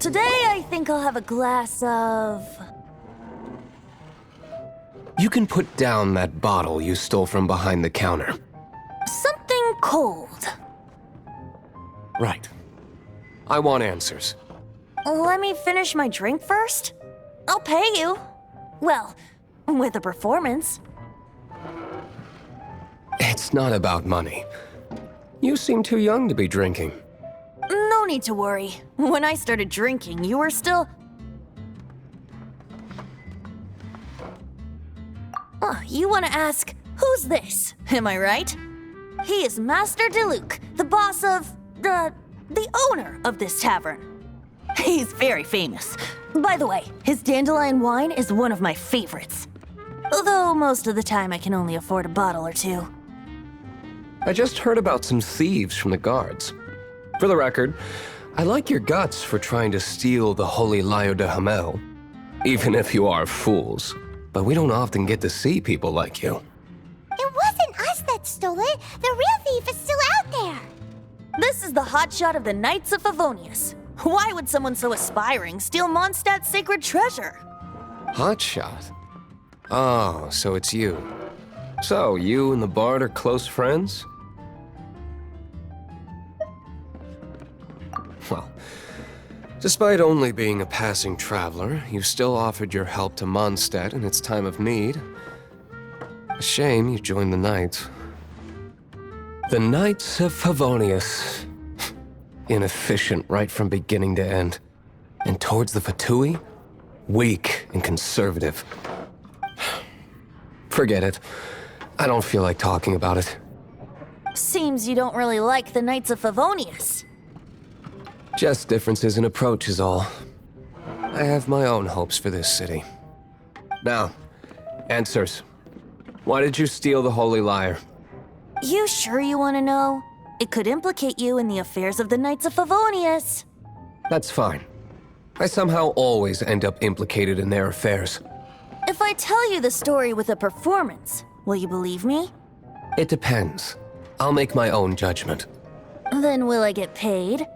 Today I think I'll have a glass of... You can put down that bottle you stole from behind the counter. something cold. Right. I want answers. Let me finish my drink first. I'll pay you. Well, with a performance. It's not about money. You seem too young to be drinking. No need to worry. When I started drinking, you were still... You want to ask, who's this? Am I right? He is Master Diluc, the boss of... the owner of this tavern. He's very famous. By the way, his dandelion wine is one of my favorites. Although most of the time I can only afford a bottle or two. I just heard about some thieves from the guards. For the record, I like your guts for trying to steal the Holy Lyre de Hamel. Even if you are fools. But we don't often get to see people like you. It wasn't us that stole it. The real thief is still out there. This is the hotshot of the Knights of Favonius. Why would someone so aspiring steal Mondstadt's sacred treasure? Hotshot? Oh, so it's you. So, you and the bard are close friends? Well, despite only being a passing traveler, you still offered your help to Mondstadt in its time of need. A shame you joined the Knights. The Knights of Favonius. Inefficient right from beginning to end. And towards the Fatui, weak and conservative. Forget it. I don't feel like talking about it. Seems you don't really like the Knights of Favonius. Just differences in approach is all. I have my own hopes for this city. Now, answers. Why did you steal the Holy Lyre? You sure you want to know? It could implicate you in the affairs of the Knights of Favonius. That's fine. I somehow always end up implicated in their affairs. If I tell you the story with a performance, will you believe me? It depends. I'll make my own judgment. Then will I get paid?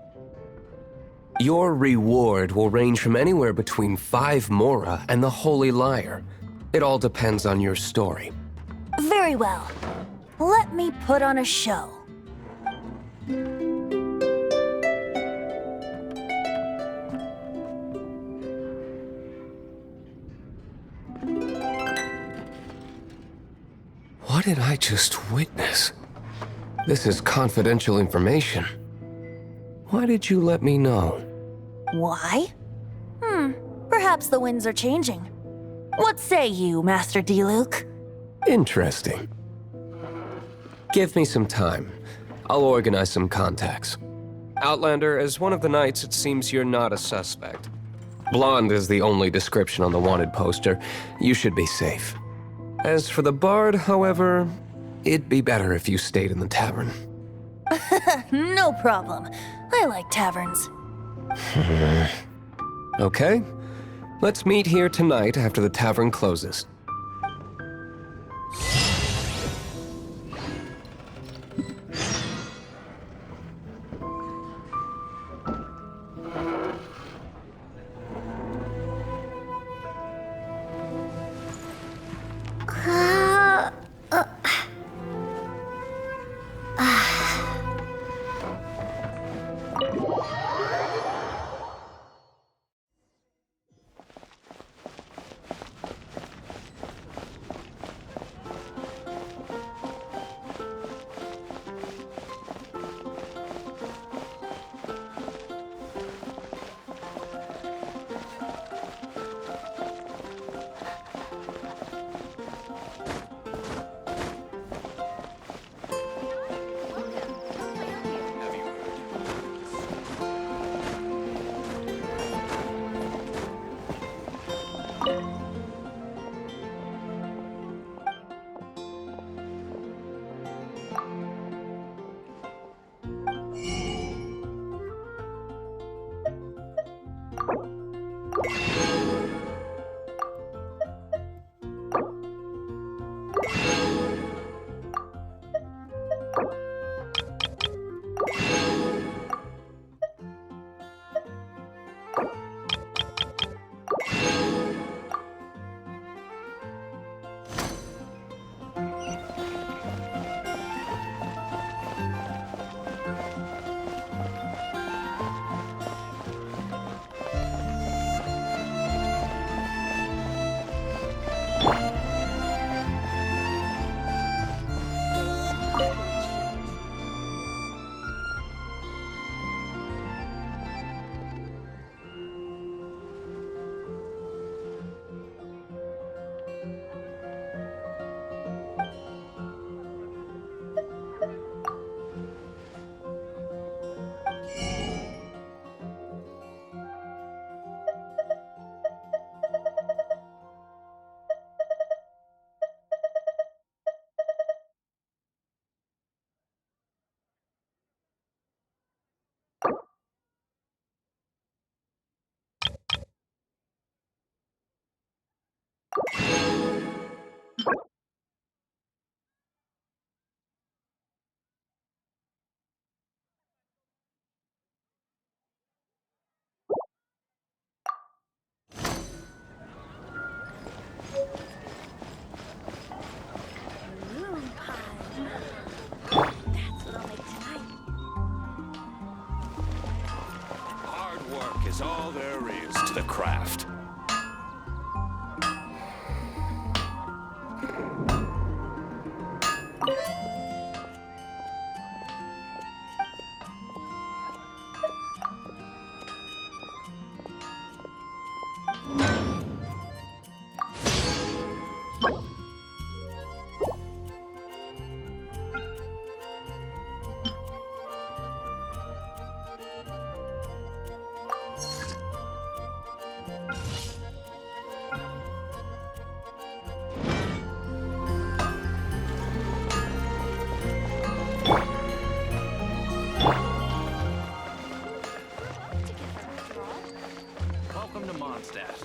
Your reward will range from anywhere between 5 mora and the Holy Lyre. It all depends on your story. Very well. Let me put on a show. What did I just witness? This is confidential information. Why did you let me know? Why? Perhaps the winds are changing. What say you, Master Diluc? Interesting. Give me some time. I'll organize some contacts. Outlander, as one of the knights, it seems you're not a suspect. Blonde is the only description on the wanted poster. You should be safe. As for the bard, however, it'd be better if you stayed in the tavern. No problem. I like taverns. Okay. Let's meet here tonight after the tavern closes. Hard work is all there is to the craft. Welcome to Mondstadt.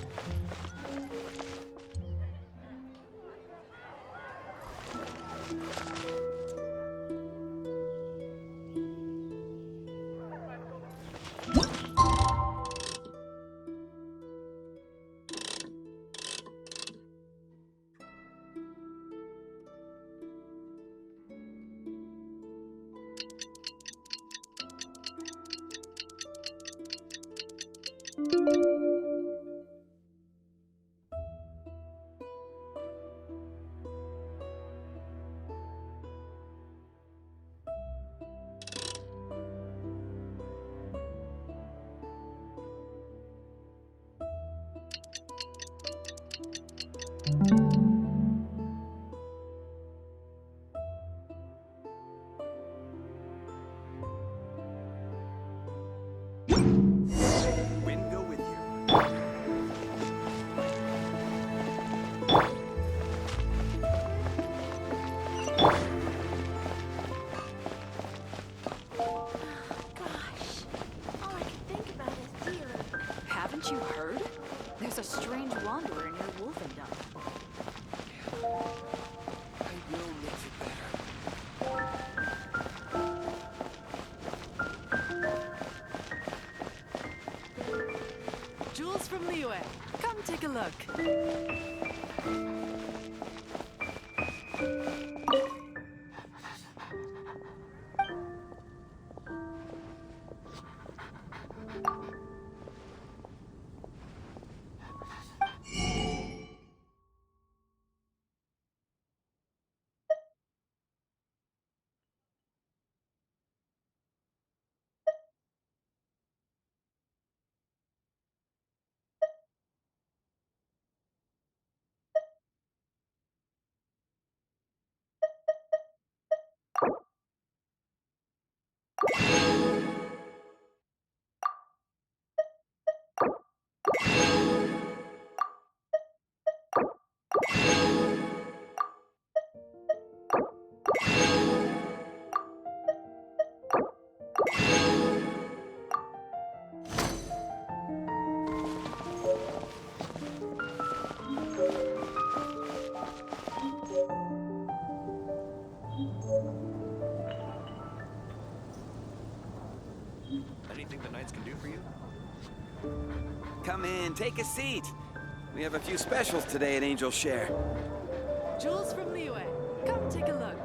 Wind go with you. Gosh, all I can think about is deer. Haven't you heard? There's a strange wanderer near Wolfendom. I will mix it better. Jules from Liyue. Come take a look. Anything the Knights can do for you? Come in, take a seat. We have a few specials today at Angel Share. Jules from Liyue. Come take a look.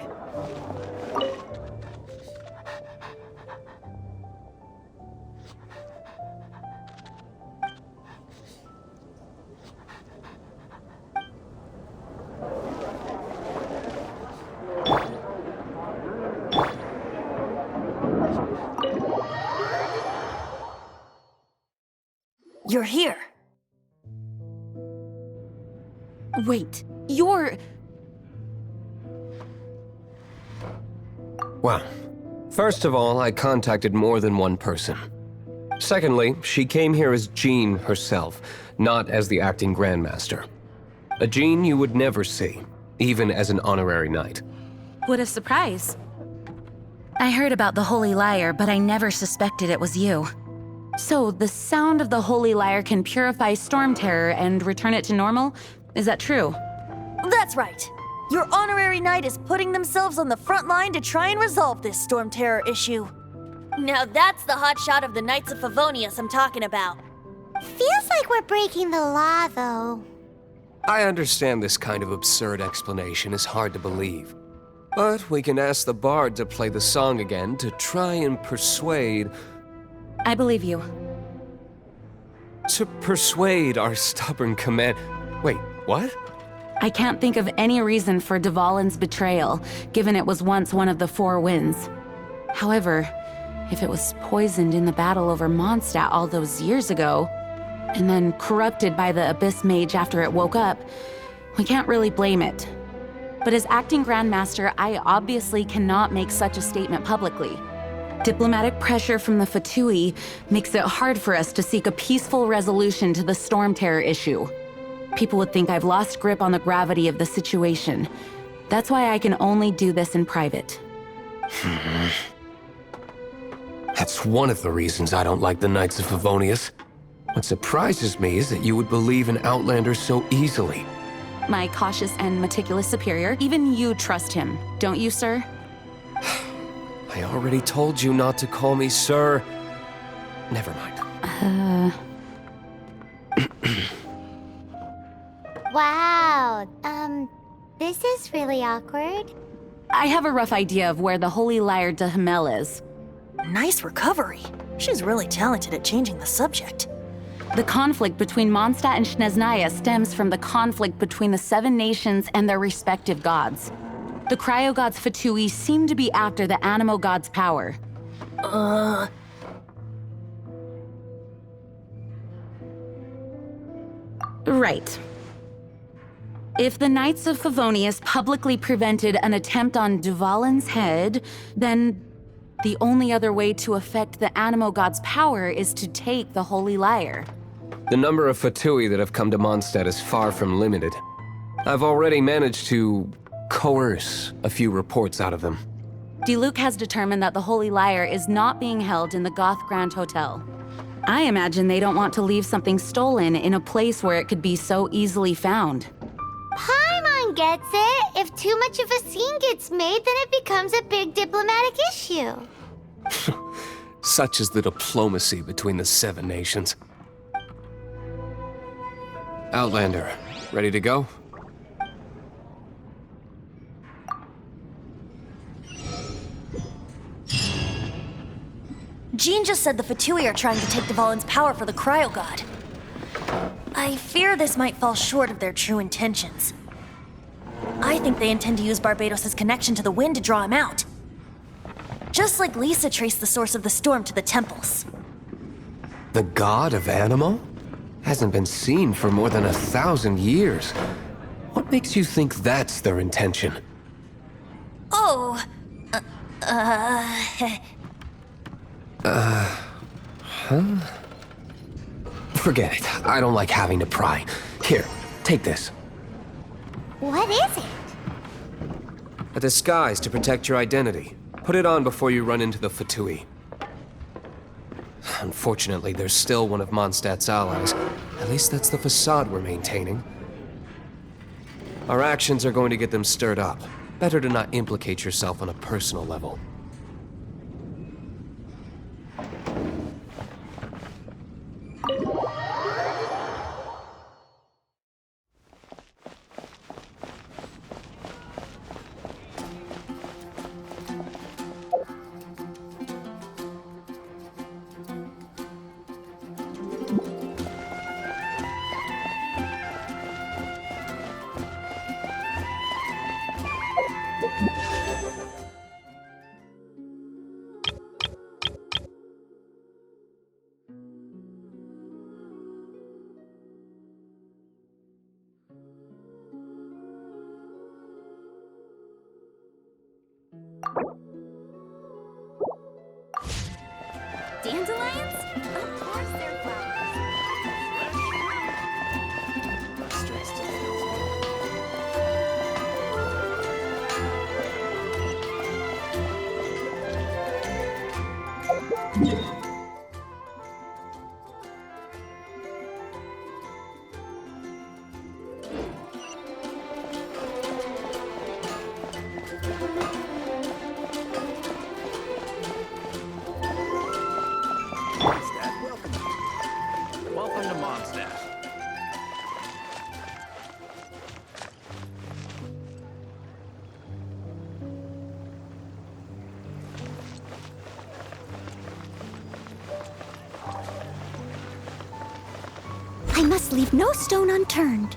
You're here. Wait, you're... Well, first of all, I contacted more than one person. Secondly, she came here as Jean herself, not as the acting Grandmaster. A Jean you would never see, even as an honorary knight. What a surprise. I heard about the Holy Lyre, but I never suspected it was you. So, the sound of the Holy Lyre can purify Storm Terror and return it to normal? Is that true? That's right. Your honorary knight is putting themselves on the front line to try and resolve this storm terror issue. Now that's the hotshot of the Knights of Favonius I'm talking about. Feels like we're breaking the law, though. I understand this kind of absurd explanation is hard to believe. But we can ask the bard to play the song again to try and persuade... I believe you. To persuade our stubborn command... Wait, what? I can't think of any reason for Dvalin's betrayal, given it was once one of the Four Winds. However, if it was poisoned in the battle over Mondstadt all those years ago, and then corrupted by the Abyss Mage after it woke up, we can't really blame it. But as acting Grandmaster, I obviously cannot make such a statement publicly. Diplomatic pressure from the Fatui makes it hard for us to seek a peaceful resolution to the storm terror issue. People would think I've lost grip on the gravity of the situation. That's why I can only do this in private. That's one of the reasons I don't like the Knights of Favonius. What surprises me is that you would believe in Outlander so easily. My cautious and meticulous superior, even you trust him, don't you, sir? I already told you not to call me sir. Never mind. Wow, this is really awkward. I have a rough idea of where the Holy Lyre de Himmel is. Nice recovery. She's really talented at changing the subject. The conflict between Mondstadt and Snezhnaya stems from the conflict between the Seven Nations and their respective gods. The cryo-gods Fatui seem to be after the Animo god's power. Right. If the Knights of Favonius publicly prevented an attempt on Dvalin's head, then the only other way to affect the Animo god's power is to take the Holy Lyre. The number of Fatui that have come to Mondstadt is far from limited. I've already managed to coerce a few reports out of them. Diluc has determined that the Holy Lyre is not being held in the Goth Grand Hotel. I imagine they don't want to leave something stolen in a place where it could be so easily found. Paimon gets it. If too much of a scene gets made, then it becomes a big diplomatic issue. Such is the diplomacy between the Seven Nations. Outlander, ready to go? Jean just said the Fatui are trying to take Dvalin's power for the Cryo God. I fear this might fall short of their true intentions. I think they intend to use Barbados' connection to the wind to draw him out. Just like Lisa traced the source of the storm to the temples. The god of Animo? Hasn't been seen for more than 1,000 years. What makes you think that's their intention? Oh, Forget it. I don't like having to pry. Here, take this. What is it? A disguise to protect your identity. Put it on before you run into the Fatui. Unfortunately, there's still one of Mondstadt's allies. At least that's the facade we're maintaining. Our actions are going to get them stirred up. Better to not implicate yourself on a personal level. Dandelions? Of course they're flowers. must leave no stone unturned.